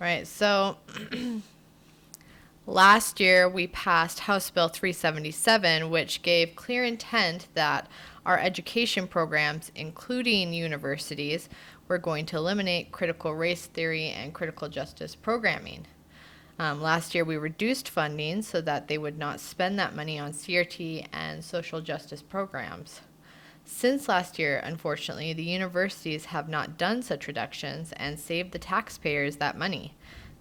Right, so last year we passed House Bill 377, which gave clear intent that our education programs, including universities, were going to eliminate critical race theory and critical justice programming. Last year we reduced funding so that they would not spend that money on CRT and social justice programs. Since last year, unfortunately, the universities have not done such reductions and saved the taxpayers that money.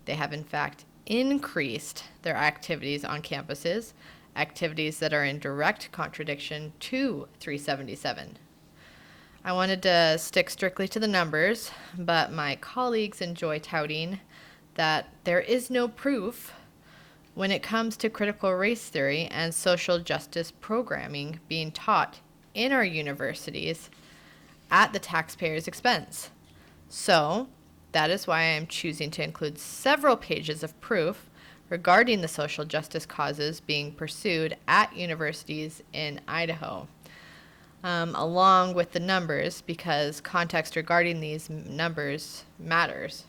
They have, in fact, increased their activities on campuses, activities that are in direct contradiction to 377. I wanted to stick strictly to the numbers, but my colleagues enjoy touting that there is no proof when it comes to critical race theory and social justice programming being taught in our universities at the taxpayer's expense. So, that is why I am choosing to include several pages of proof regarding the social justice causes being pursued at universities in Idaho, along with the numbers, because context regarding these numbers matters.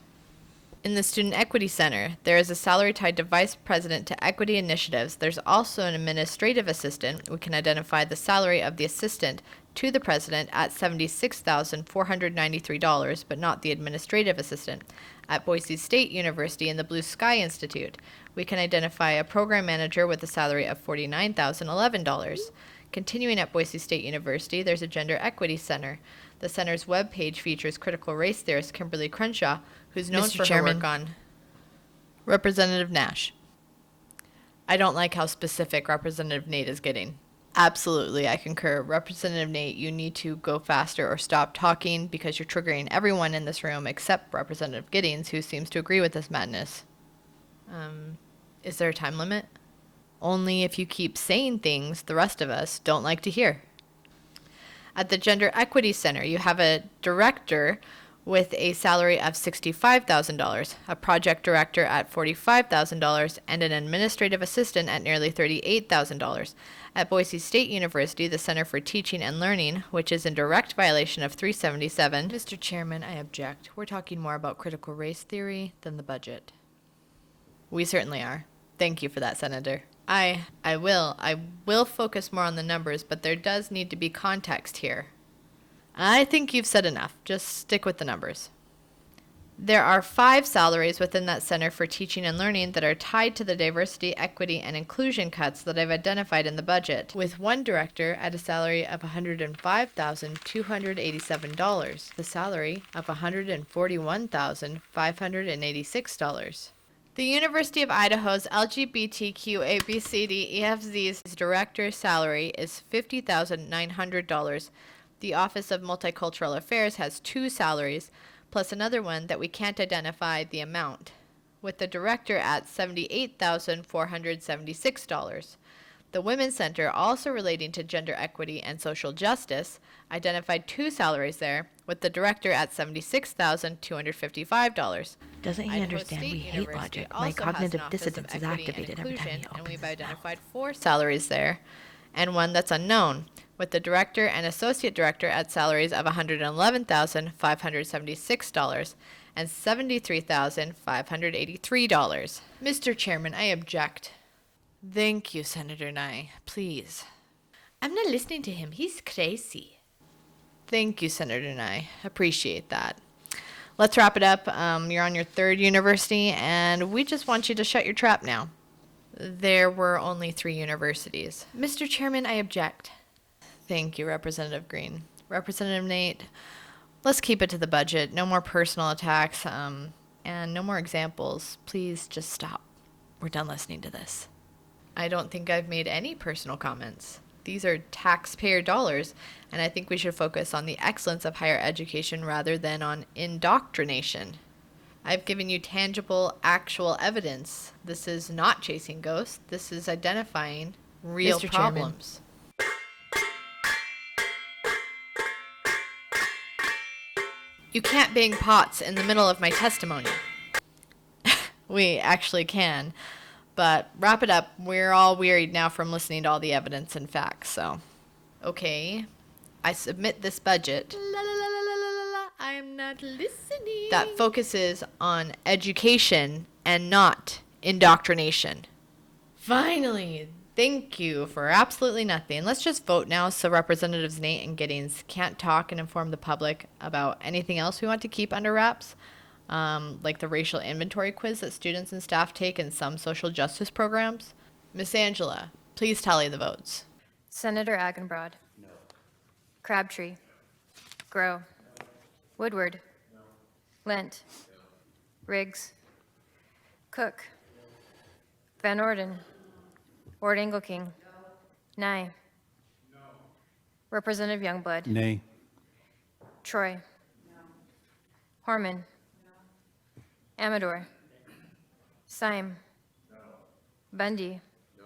In the Student Equity Center, there is a salary tied to Vice President to Equity Initiatives. There's also an administrative assistant. We can identify the salary of the assistant to the president at $76,493, but not the administrative assistant. At Boise State University and the Blue Sky Institute, we can identify a program manager with a salary of $49,011. Continuing at Boise State University, there's a Gender Equity Center. The center's webpage features critical race theorist Kimberly Crenshaw, who's known Mr. for Chairman. her work on Representative Nash. I don't like how specific Representative Nate is getting. Absolutely, I concur. Representative Nate, you need to go faster or stop talking because you're triggering everyone in this room except Representative Giddings, who seems to agree with this madness. Is there a time limit? Only if you keep saying things the rest of us don't like to hear. At the Gender Equity Center, you have a director with a salary of $65,000, a project director at $45,000, and an administrative assistant at nearly $38,000. At Boise State University, the Center for Teaching and Learning, which is in direct violation of 377. Mr. Chairman, I object. We're talking more about critical race theory than the budget. We certainly are. Thank you for that, Senator. I will focus more on the numbers, but there does need to be context here. I think you've said enough. Just stick with the numbers. There are 5 salaries within that Center for Teaching and Learning that are tied to the diversity, equity, and inclusion cuts that I've identified in the budget, with one director at a salary of $105,287, the salary of $141,586. The University of Idaho's LGBTQ ABCDEFZ's director's salary is $50,900. The Office of Multicultural Affairs has 2 salaries, plus another one that we can't identify the amount, with the director at $78,476. The Women's Center, also relating to gender equity and social justice, identified 2 salaries there, with the director at $76,255. Doesn't he Idaho understand State we hate University logic? also My has cognitive an Office of dissonance is Equity and activated every time he Inclusion, and opens we've his identified mouth. 4 salaries there, and one that's unknown, with the director and associate director at salaries of $111,576 and $73,583. Mr. Chairman, I object. Thank you, Senator Nye. Please. I'm not listening to him. He's crazy. Thank you, Senator Nye. Appreciate that. Let's wrap it up. You're on your 3rd university, and we just want you to shut your trap now. There were only 3 universities. Mr. Chairman, I object. Thank you, Representative Green. Representative Nate, let's keep it to the budget. No more personal attacks, and no more examples. Please just stop. We're done listening to this. I don't think I've made any personal comments. These are taxpayer dollars, and I think we should focus on the excellence of higher education rather than on indoctrination. I've given you tangible, actual evidence. This is not chasing ghosts. This is identifying real Mr. Chairman. problems. You can't bang pots in the middle of my testimony. We actually can. But wrap it up. We're all wearied now from listening to all the evidence and facts, so. Okay. I submit this budget. La la la la la la la. I'm not listening. That focuses on education and not indoctrination. Finally, thank you for absolutely nothing. Let's just vote now so Representatives Nate and Giddings can't talk and inform the public about anything else we want to keep under wraps, like the racial inventory quiz that students and staff take in some social justice programs. Miss Angela, please tally the votes. Senator Agenbrod. No. Crabtree. Grow. Woodward. No. Lent. No. Riggs. Cook. Van Orden. Ward Engelking. No. Nye. No. Representative Youngblood. Nay. Troy. No. Horman. No. Amador. Syme. No. Bundy. No.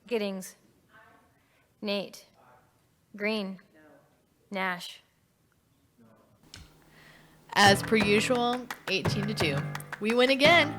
Giddings. Nate. Green. No. Nash. As per usual, 18-2. We win again.